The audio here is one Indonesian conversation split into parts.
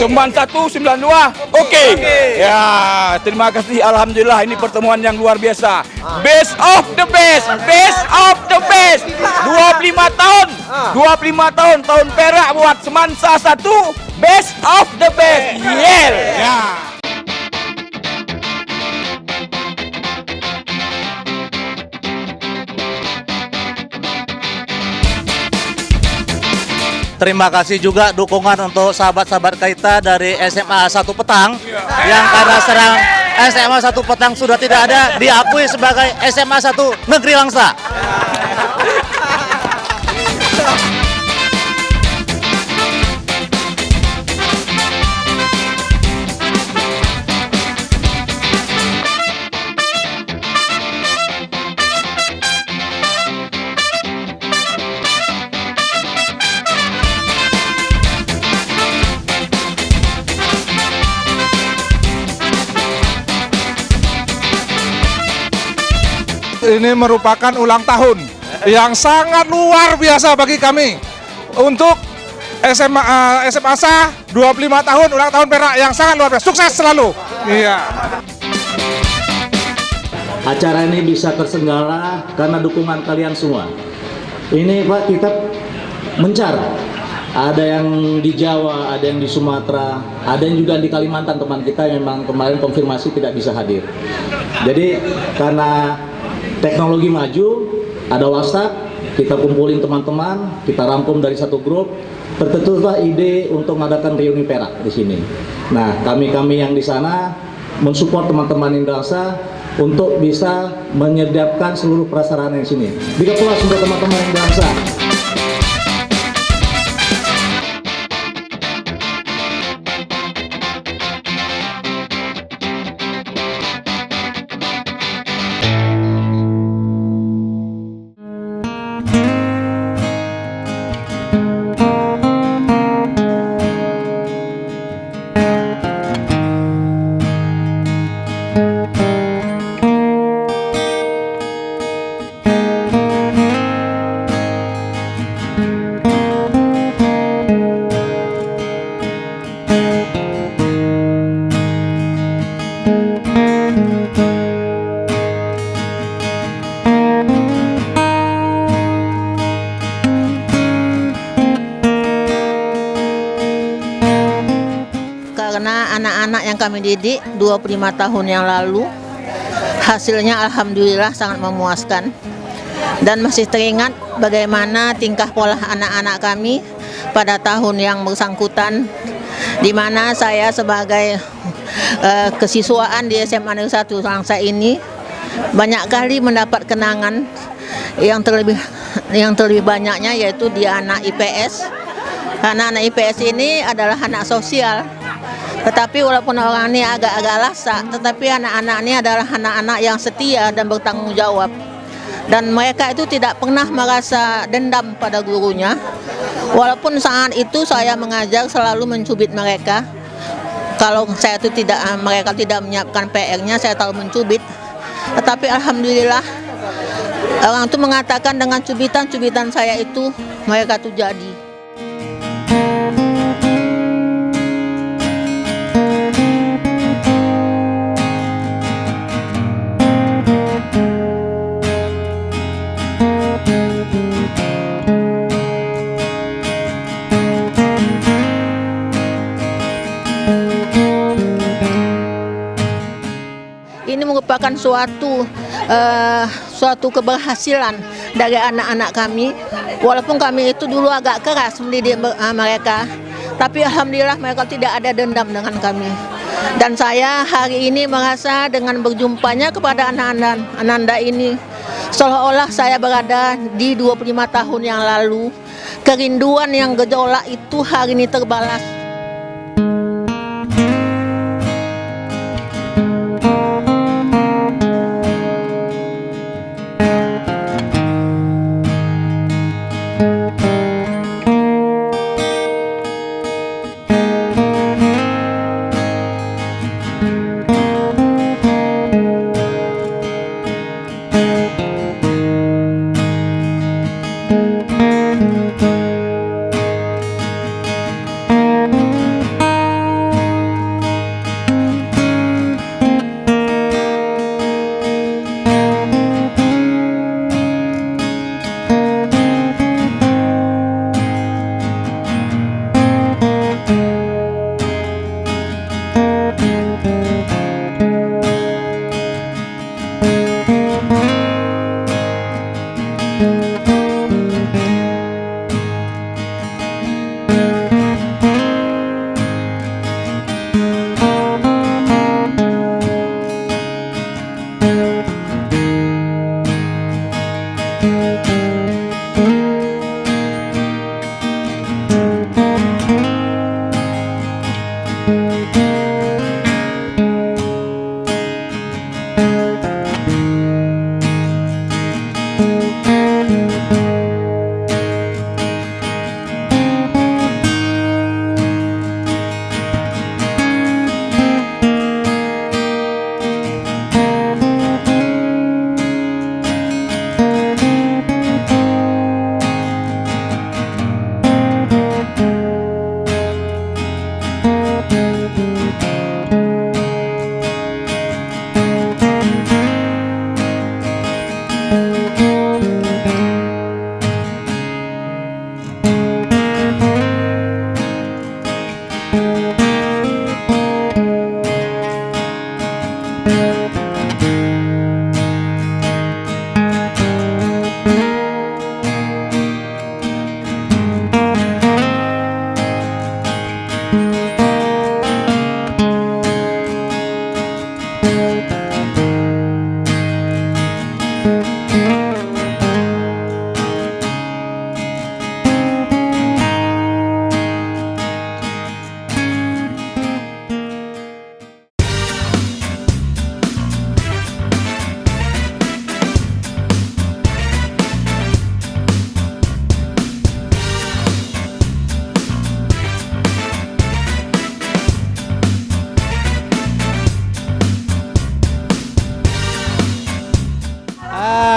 Jombang 192. Oke. Ya, terima kasih. Alhamdulillah ini pertemuan yang luar biasa. Best of the best. Best of the best. 25 tahun. 25 tahun tahun perak buat Semansa 1. Best of the best. Yeah. Ya. Terima kasih juga dukungan untuk sahabat-sahabat kita dari SMA 1 Petang yang karena serang SMA 1 Petang sudah tidak ada, diakui sebagai SMA 1 Negeri Langsa. Ini merupakan ulang tahun yang sangat luar biasa bagi kami untuk SMA SA 25 tahun ulang tahun perak yang sangat luar biasa. Sukses selalu. Iya. Acara ini bisa terselenggara karena dukungan kalian semua. Ini Pak, kita mencar. Ada yang di Jawa, ada yang di Sumatera, ada yang juga di Kalimantan. Teman kita yang memang kemarin konfirmasi tidak bisa hadir. Jadi karena teknologi maju, ada WhatsApp, kita kumpulin teman-teman, kita rangkum dari satu grup, tercetuslah ide untuk mengadakan reuni perak di sini. Nah, kami yang di sana mensupport teman-teman Indrasa untuk bisa menyediakan seluruh prasarana di sini. Big applause untuk teman-teman Indrasa. Karena anak-anak yang kami didik 25 tahun yang lalu, hasilnya alhamdulillah sangat memuaskan. Dan masih teringat bagaimana tingkah pola anak-anak kami pada tahun yang bersangkutan, di mana saya sebagai kesiswaan di SMA Negeri 1 Langsa ini banyak kali mendapat kenangan yang terlebih banyaknya yaitu di anak IPS. Karena anak IPS ini adalah anak sosial. Tetapi walaupun orang ini agak-agak lasak, tetapi anak-anak ini adalah anak-anak yang setia dan bertanggung jawab. Dan mereka itu tidak pernah merasa dendam pada gurunya. Walaupun saat itu saya mengajar selalu mencubit mereka. Kalau mereka tidak menyiapkan PR-nya, saya selalu mencubit. Tetapi alhamdulillah orang itu mengatakan dengan cubitan-cubitan saya itu mereka itu jadi. Ini merupakan suatu keberhasilan dari anak-anak kami. Walaupun kami itu dulu agak keras mendidik mereka, tapi alhamdulillah mereka tidak ada dendam dengan kami. Dan saya hari ini merasa dengan berjumpanya kepada anak-anak Ananda ini, seolah-olah saya berada di 25 tahun yang lalu. Kerinduan yang gejolak itu hari ini terbalas.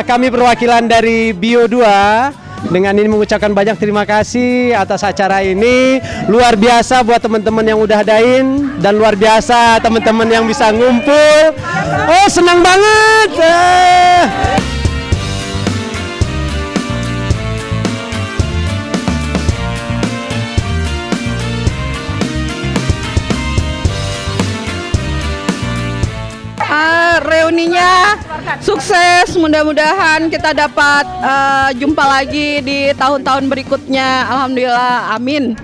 Kami perwakilan dari Bio 2 dengan ini mengucapkan banyak terima kasih atas acara ini. Luar biasa buat teman-teman yang udah adain dan luar biasa teman-teman yang bisa ngumpul. Oh, senang banget. Reuninya sukses, mudah-mudahan kita dapat jumpa lagi di tahun-tahun berikutnya. Alhamdulillah, amin.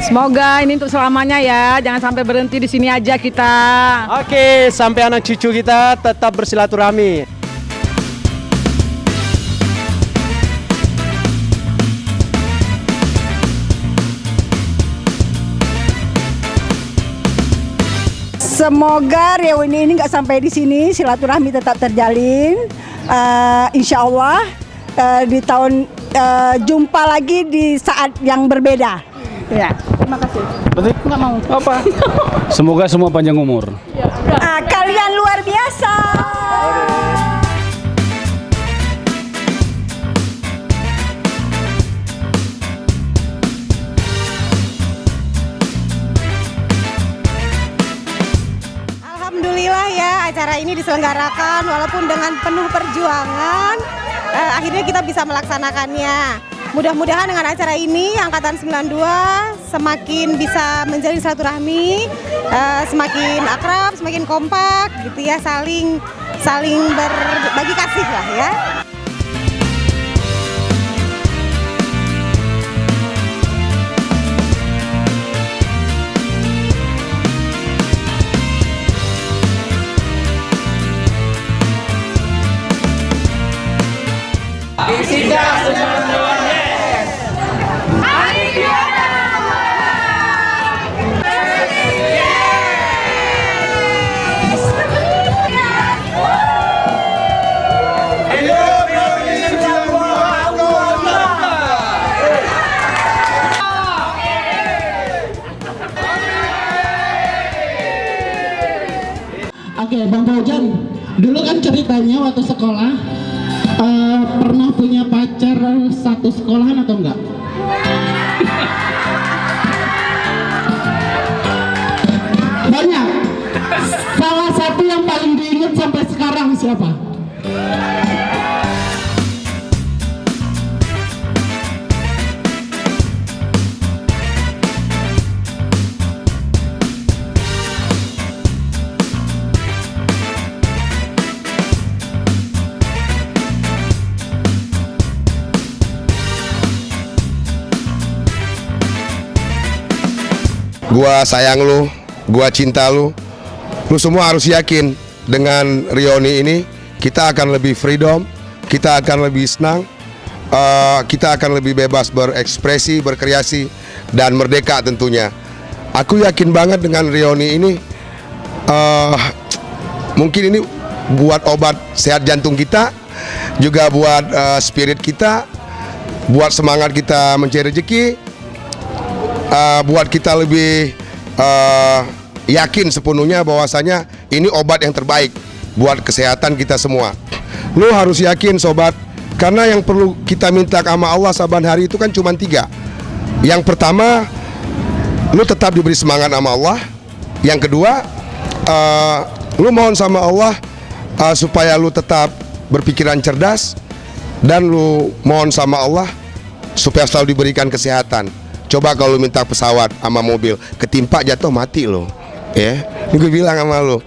Semoga ini untuk selamanya ya, jangan sampai berhenti di sini aja kita. Oke, sampai anak cucu kita tetap bersilaturahmi. Semoga reuni ini nggak sampai di sini, silaturahmi tetap terjalin. Insya Allah di tahun jumpa lagi di saat yang berbeda. Ya, terima kasih. Berarti nggak mau apa? Semoga semua panjang umur. Kalian luar biasa. Alhamdulillah ya, acara ini diselenggarakan walaupun dengan penuh perjuangan, akhirnya kita bisa melaksanakannya. Mudah-mudahan dengan acara ini Angkatan 92 semakin bisa menjalin silaturahmi, semakin akrab, semakin kompak gitu ya, saling berbagi kasih lah ya. Oke, Bang Fauzan, dulu kan ceritanya waktu sekolah pernah punya pacar satu sekolahan atau enggak? Banyak. Salah satu yang paling diingat sampai sekarang siapa? Gua sayang lu, gua cinta lu. Lu semua harus yakin dengan reuni ini kita akan lebih freedom, kita akan lebih senang, kita akan lebih bebas berekspresi, berkreasi, dan merdeka tentunya. Aku yakin banget dengan reuni ini, mungkin ini buat obat sehat jantung kita, juga buat spirit kita, buat semangat kita mencari rezeki, buat kita lebih yakin sepenuhnya bahwasanya ini obat yang terbaik buat kesehatan kita semua. Lu harus yakin sobat, karena yang perlu kita minta sama Allah saban hari itu kan cuma 3. Yang pertama, lu tetap diberi semangat sama Allah. Yang kedua, lu mohon sama Allah supaya lu tetap berpikiran cerdas, dan lu mohon sama Allah supaya selalu diberikan kesehatan. Coba kalau lu minta pesawat sama mobil, ketimpa jatuh mati lo, ya. Ini gue bilang sama lu.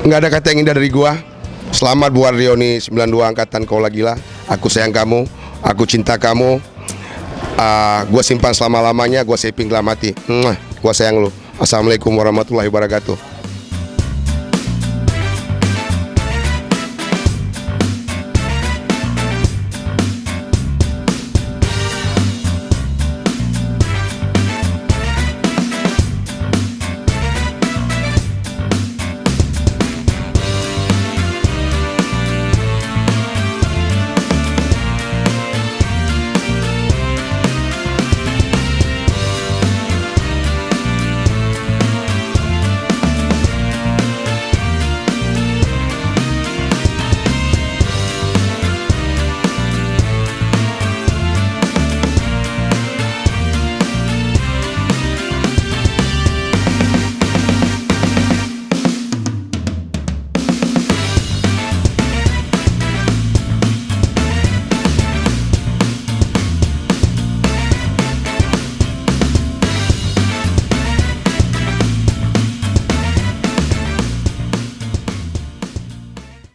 Nggak ada kata yang indah dari gua. Selamat buat Rioni 92 angkatan Kaulah Gila. Aku sayang kamu, aku cinta kamu. Gua simpan selama-lamanya, gua saving dalam hati. Gua sayang lu. Assalamualaikum warahmatullahi wabarakatuh.